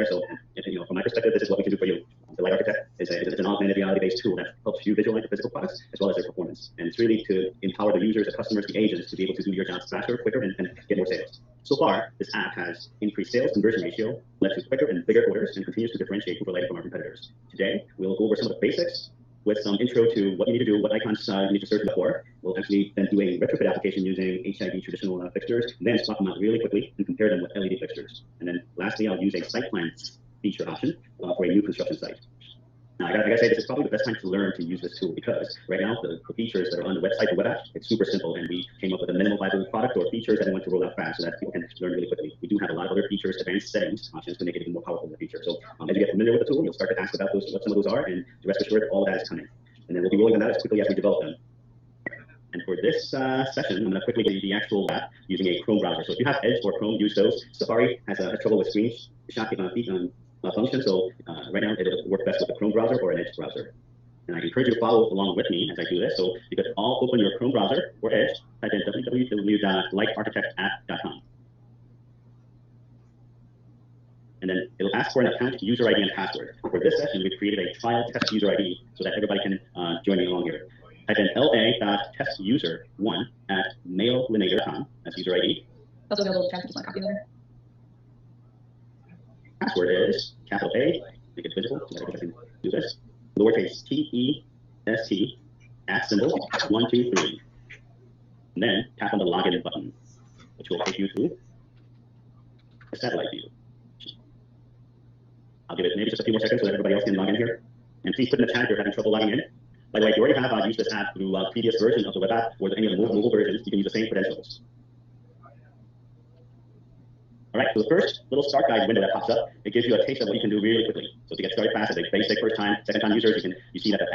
So, from my perspective, this is what we can do for you. The Light Architect is an augmented reality-based tool that helps you visualize the physical products as well as their performance. And it's really to empower the users, the customers, the agents to be able to do your jobs faster, quicker, and get more sales. So far, this app has increased sales conversion ratio, led to quicker and bigger orders, and continues to differentiate Cooper Lighting from our competitors. Today, we'll go over some of the basics with some intro to what you need to do, what icons you need to search for. We'll actually then do a retrofit application using HID traditional fixtures, then swap them out really quickly and compare them with LED fixtures. And then lastly, I'll use a site plan feature option for a new construction site. Now, I gotta say, this is probably the best time to learn to use this tool because right now, the features that are on the website, the web app, it's super simple, and we came up with a minimal viable product or features that we want to roll out fast so that people can learn really quickly. We do have a lot of other features, advanced settings, options to make it even more powerful in the future. So as you get familiar with the tool, you'll start to ask about what some of those are, and rest assured, all of that is coming. And then we'll be rolling them out as quickly as we develop them. And for this session, I'm going to quickly get the actual app using a Chrome browser. So if you have Edge or Chrome, use those. Safari has trouble with screenshot function, so right now it'll work best with a Chrome browser or an Edge browser. And I encourage you to follow along with me as I do this. So you could all open your Chrome browser or Edge, type in www.lightarchitectapp.com. And then it'll ask for an account user ID and password. For this session, we've created a trial test user ID so that everybody can join me along here. Type in la.testuser1@maillinear.com. That's user ID. Also available in chat, just want to copy there. Password is capital A, make it visible so that everybody can do this. Lowercase TEST @123. And then tap on the login button, which will take you to a satellite view. I'll give it maybe just a few more seconds so that everybody else can log in here. And please put in the chat if you're having trouble logging in. By the way, if you already have used this app through previous versions of the web app or any of the mobile versions, you can use the same credentials. All right, so the first little start guide window that pops up, it gives you a taste of what you can do really quickly. So to get started fast as a basic first time, second time users, you see that the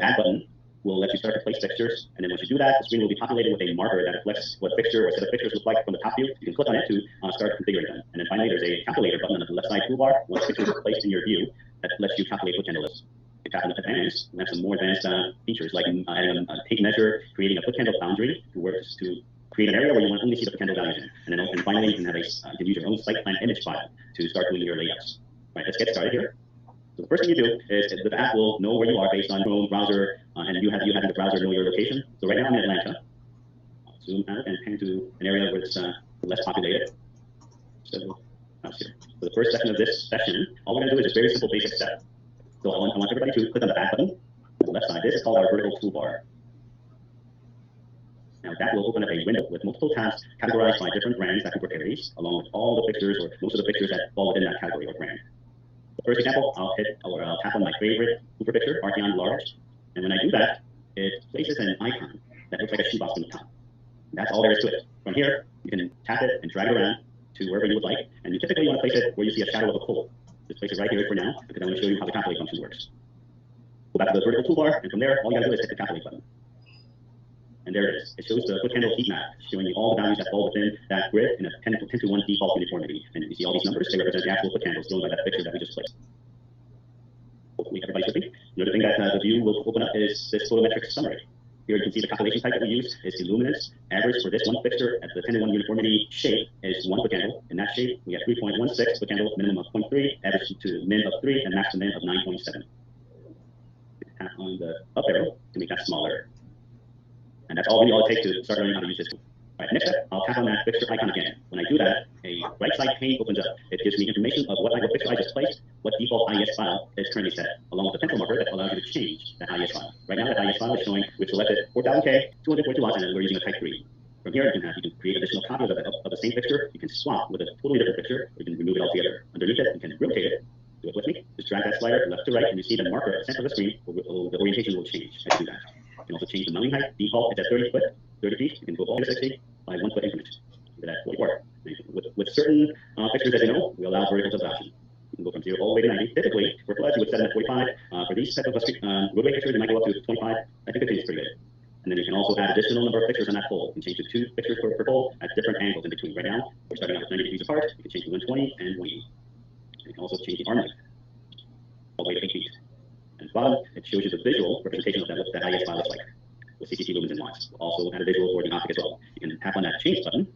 add button will let you start to place fixtures. And then once you do that, the screen will be populated with a marker that reflects what fixture or set of fixtures look like from the top view. You can click on it to start configuring them. And then finally, there's a calculator button on the left side toolbar. Once fixtures are placed in your view, that lets you calculate foot candle list. You tap on advanced, we have some more advanced features like adding a tape measure, creating a foot candle boundary to create an area where you want to only see the foot candle values in. And then finally, you can have you can use your own site plan image file to start doing your layouts. All right, let's get started here. So the first thing you do is the app will know where you are based on Chrome browser, and you having the browser know your location. So right now I'm in Atlanta. I'll zoom out and pan to an area where it's less populated. So out here. So the first section of this session, all we're going to do is a very simple basic step. So I want everybody to click on the back button on the left side. This is called our vertical toolbar. Now that will open up a window with multiple tabs categorized by different brands that Cooper carries, along with all the fixtures or most of the fixtures that fall within that category or brand. For example, I'll tap on my favorite Cooper fixture, Archeon Large, and when I do that, it places an icon that looks like a shoebox on the top. And that's all there is to it. From here, you can tap it and drag it around to wherever you would like, and you typically want to place it where you see a shadow of a pole. Just place it right here for now, because I want to show you how the calculate function works. Go back to the vertical toolbar, and from there, all you gotta do is hit the calculate button. And there it is. It shows the foot candle heat map, showing you all the values that fall within that grid in a 10-to-1 default uniformity. And you see all these numbers, they represent the actual foot candles drawn by that fixture that we just placed. Hopefully everybody's with me. Another thing that the view will open up is this photometric summary. Here you can see the calculation type that we use is illuminance. Average for this one fixture at the 10-to-1 uniformity shape is 1 foot candle. In that shape, we have 3.16 foot candle, minimum of 0.3, average to min of 3, and max to min of 9.7. Tap on the up arrow to make that smaller. And that's all it takes to start learning how to use this tool. All right, next step, I'll tap on that fixture icon again. When I do that, a right side pane opens up. It gives me information of what fixture I just placed, what default IES file is currently set, along with a pencil marker that allows you to change that IES file. Right now, that IES file is showing we've selected 4000K, 242 watts, and we're using a type 3. From here, you can create additional copies of the same fixture. You can swap with a totally different fixture, or you can remove it altogether. Underneath it, you can rotate it. Do it with me. Just drag that slider left to right, and you see the marker at the center of the screen. The orientation will change as you do that. You can also change the mounting height. Default is at 30 feet. You can go all the way to 60 by 1 foot increments. So that's 44. With certain fixtures, as you know, we allow verticals as an option. You can go from 0 all the way to 90. Typically, for floods, you would set them at 45. For these type of roadway fixtures, you might go up to 25. I think 15 is pretty good. And then you can also add additional number of fixtures on that pole. You can change to 2 fixtures per pole at different angles in between. Right now, we're starting out with 90 degrees apart. You can change to 120 and 180. You can also change the arm length all the way to 8 feet. And at the bottom, it shows you the visual representation of what that IES file looks like with CCT lumens and watts. We'll also add a visual for the optic as well. You can tap on that change button,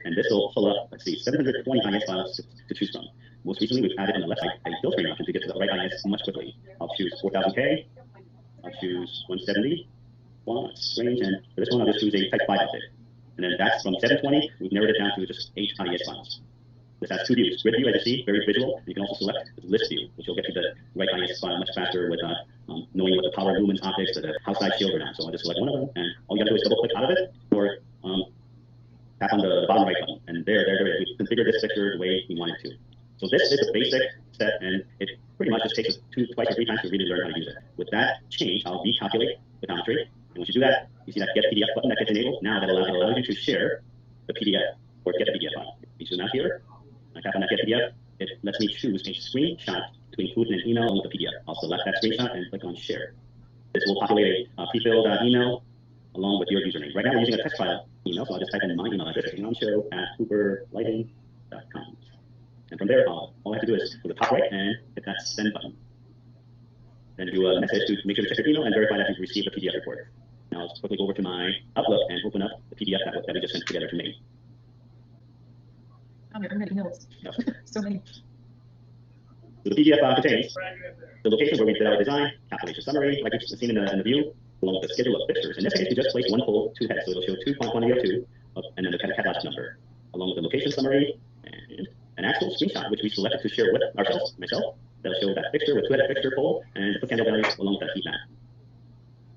And this will pull up, let's see, 720 IS files to choose from. Most recently, we've added on the left side a filtering option to get to the right IS much quickly. I'll choose 4000K, I'll choose 170 watts range, and for this one, I'll just choose a type 5 outfit. And then that's from 720, we've narrowed it down to just 8 IS files. This has two views. Grid view, as you see, very visual. You can also select the list view, which will get you the right IS file much faster with knowing what the power lumens optics or the house side shield are down. So I'll just select one of them, and all you gotta do is double click out of it, or tap on the bottom right button, and there it is. We configured this fixture the way we want it to. So this is the basic set, and it pretty much just takes us twice or three times to really learn how to use it. With that change, I'll recalculate the geometry, and once you do that, you see that Get PDF button that gets enabled. Now that allows you to share the PDF or get the PDF file. You zoom out here, I tap on that Get PDF, it lets me choose a screenshot to include in an email with the PDF. I'll select that screenshot and click on Share. This will populate a pre-filled email along with your username. Right now we're using a text file email, so I'll just type in my email address, show@cooperlighting.com. And from there, all I have to do is go to the top right and hit that send button. Then do a message to make sure to check your email and verify that you've received the PDF report. Now I'll quickly go over to my Outlook and open up the PDF that we just sent together to me. Oh, there are many emails. Yep. So many. So the PDF contains the location where we did our design, calculation summary, like you've seen in the view, along with the schedule of fixtures. In this case, we just placed one pole, two heads, so it'll show quantity of two, and then the catalog number, along with the location summary and an actual screenshot, which we selected to share with ourselves, myself. That'll show that fixture with two-headed fixture pole and the foot candle values along with that heat map.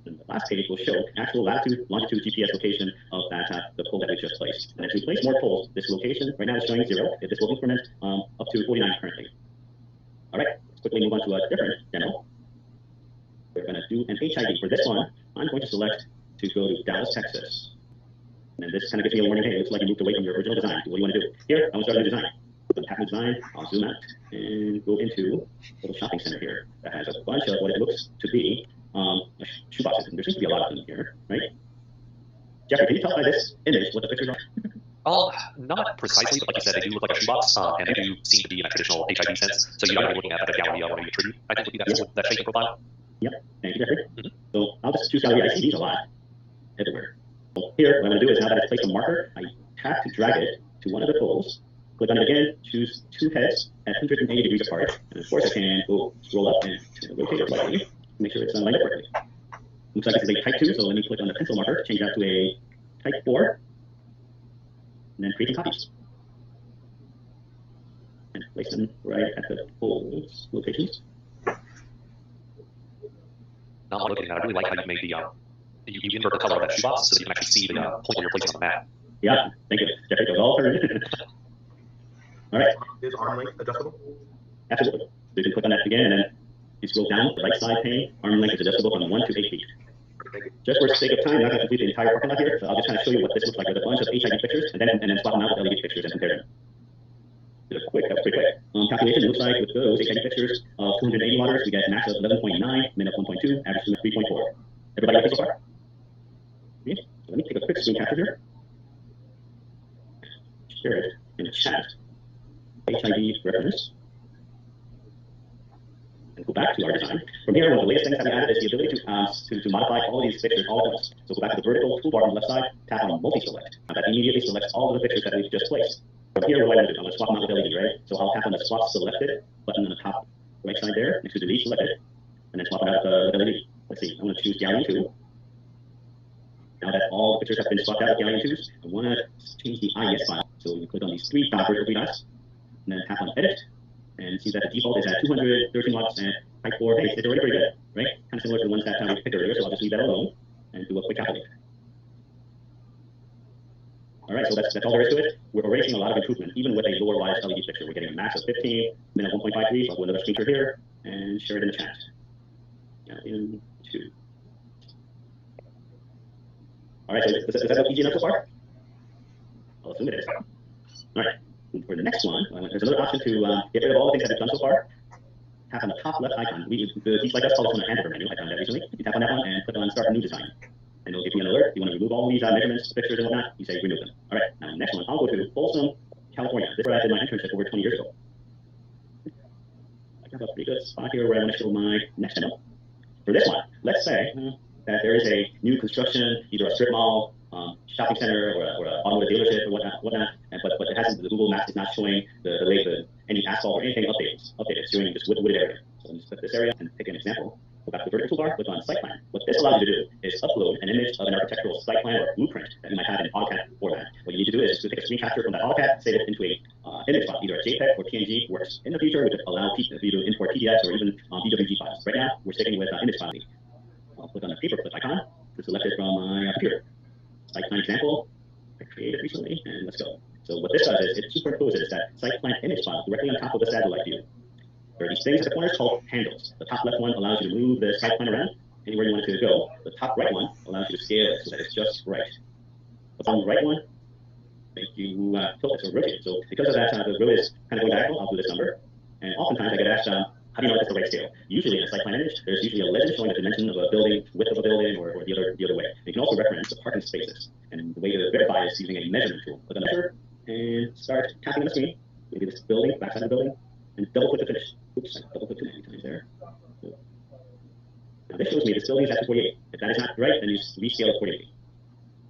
And the last page will show actual latitude, longitude, GPS location of that the pole that we just placed. And as we place more poles, this location right now is showing 0. This will increment up to 49 currently. All right, let's quickly move on to a different demo. We're going to do an HID. For this one, I'm going to select to go to Dallas, Texas. And this kind of gives me a warning, hey, it looks like you moved away from your original design. What do you want to do? Here, I want to start a new design. So tap new design, I'll zoom out and go into a little shopping center here that has a bunch of what it looks to be shoe boxes. And there seems to be a lot of them here, right? Jeffrey, can you tell by this image what the pictures are? Not precisely, but like you said, they do look like a shoebox, and they do seem to be in a traditional HID sense. So you're not looking at like a gallery of a tree. I think would be that shape and profile. Yep. Thank you, Jeffrey. So I'll just choose gallery. I see these a lot everywhere. So here, what I'm going to do is now that I've placed a marker, I tap to drag it to one of the poles. Click on it again, choose two heads at 180 degrees apart, and of course I can go scroll up and rotate it slightly to make sure it's lined up correctly. Looks like this is a type 2, so let me click on the pencil marker, change that to a type 4, and then create some copies. And place them right at the poles locations. Now I'm looking at it, I really like how you made the you invert the color of that shoebox so that you can actually see the point where you're placing on the map. Yeah, thank you. Jeffrey goes all turned. All right. Is arm length adjustable? Absolutely. So you can click on that again, and then you scroll down the right side pane. Arm length is adjustable from 1 to 8 feet. Just for sake of time, I'm not going to complete the entire parking lot here, so I'll just kind of show you what this looks like with a bunch of HID pictures, and then swap them out with LED pictures and compare them. That was pretty quick. Calculation looks like with those HID pictures of 280 watts, we get max of 11.9, min of 1.2, average of 3.4. Everybody okay so far? Okay. So let me take a quick screen capture here. Share it in the chat. HID reference. And go back to our design. From here, one of the latest things that we added is the ability to modify all of these pictures all at once. So go back to the vertical toolbar on the left side, tap on multi-select. Now that immediately selects all of the pictures that we've just placed. From here, what I'm going to do, I'm going to swap them out with LED, right? So I'll tap on the swap selected button on the top right side there, next to delete selected, and then swap it out with LED. Let's see, I'm going to choose Galleon 2. Now that all the pictures have been swapped out with Galleon 2s, I want to change the IES file. So you click on these three vertical dots, and then tap on edit, and see that the default is at 213 watts and type 4. Hey, it's already pretty good, right? Kind of similar to the ones that we picked earlier, so I'll just leave that alone and do a quick calculate. All right, so that's all there is to it. We're already seeing a lot of improvement, even with a lower wattage LED picture. We're getting a max of 15, min of 1.53, so I'll do another screen share here and share it in the chat. Galleon 2. All right, so does that look easy enough so far? I'll assume it is. All right. For the next one, there's another option to get rid of all the things that we've done so far. Tap on the top left icon. The Teach Like Us call this one a handover menu. I found that recently. You tap on that one and click on Start New Design. And it'll give you an alert. You want to remove all these measurements, pictures, and whatnot. You say remove them. All right. Now, next one, I'll go to Folsom, California. This is where I did my internship over 20 years ago. I have a pretty good spot here where I want to show my next demo. For this one, let's say that there is a new construction, either a strip mall shopping center or a automotive dealership or whatnot. But it hasn't. The Google Maps is not showing any asphalt or anything updated. It's showing this wooded area. So let me click this area and pick an example. Go back to the vertical toolbar, click on site plan. What this allows you to do is upload an image of an architectural site plan or blueprint that you might have in AutoCAD format. What you need to do is to take a screen capture from that AutoCAD, save it into a image file, either a JPEG or PNG works. In the future, we could allow you to import PDFs or even BWG files. Right now, we're sticking with image file. I'll click on the paperclip icon to select it from my computer. Site plan example I created recently, and let's go. So what this does is it superimposes that site plan image file directly on top of the satellite view. There are these things at the corners called handles. The top left one allows you to move the site plan around anywhere you want it to go. The top right one allows you to scale it so that it's just right. The bottom right one make you tilt it or rotate it. So because of that, the road is kind of going diagonal. I'll do this number. And oftentimes I get asked, how do you know if it's the right scale? Usually in a site plan image, there's usually a legend showing the dimension of a building, width of a building, or the other way. You can also reference the parking spaces. And the way to verify is using a measurement tool. Click on measure and start tapping on the screen. Maybe this building, backside of the building, and double click to finish. Oops, I double clicked too many times there. Now this shows me this building is at 248. If that is not right, then you rescale it 48.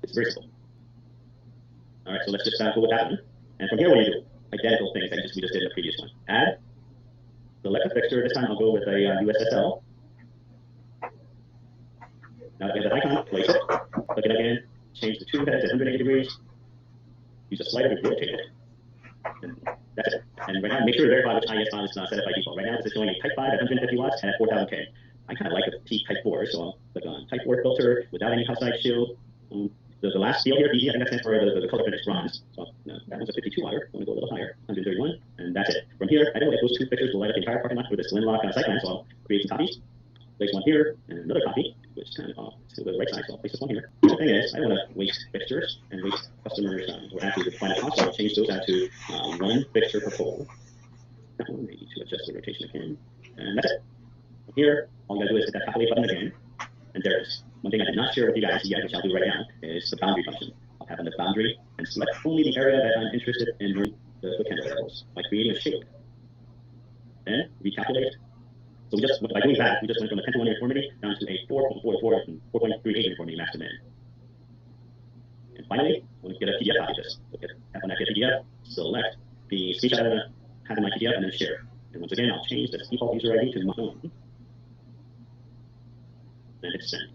It's very simple. All right, so let's just go with that one. And from here, what do you do? Identical things that we just did in the previous one. Add, select a fixture. This time I'll go with a USSL. Now that we have the icon, place it. Click it again. Change the tube head to 180 degrees. Use a slider to rotate it. And that's it. And right now, make sure to verify which IES file is set up by default. Right now, this is showing a Type 5 at 150 watts and at 4000K. I kind of like the T Type 4, so I'll click on Type 4 filter without any outside shield. The last field here, BG, I think that stands for the color finish bronze. So that one's a 52 watt. I want to go a little higher, 131, and that's it. From here, I know if those two pictures will light up the entire parking lot with this Linlock site plan, so I'll create some copies. Place one here and another copy, which kind of to the right side, so I'll place this one here. The thing is, I don't want to waste fixtures and waste customers or actually the final cost, so I'll change those out to one fixture per pole. That one, maybe to adjust the rotation again, and that's it. From here, all you gotta do is hit that calculate button again, and there it is. One thing I did not share with you guys yet, which I'll do right now, is the boundary function. I'll have on the boundary and select only the area that I'm interested in the bookend variables by creating a shape. Then recalculate. So by going back, we just went from a 10:1 uniformity down to a 4.44 and 4.38 uniformity max demand. And finally, I want to get a PDF copy of this. So tap on that get PDF, select the screenshot I want to have in my PDF, and then share. And once again, I'll change the default user ID to my own. Then hit send.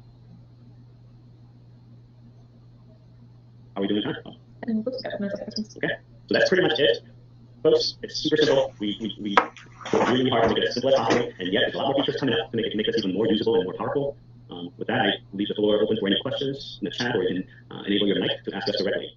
How are we doing time? Oh. Okay, so that's pretty much it. Folks, it's super simple. We work really hard to make it as simple as possible, and yet there's a lot more features coming up to make this even more usable and more powerful. With that, I leave the floor open for any questions in the chat, or you can enable your mic to ask us directly.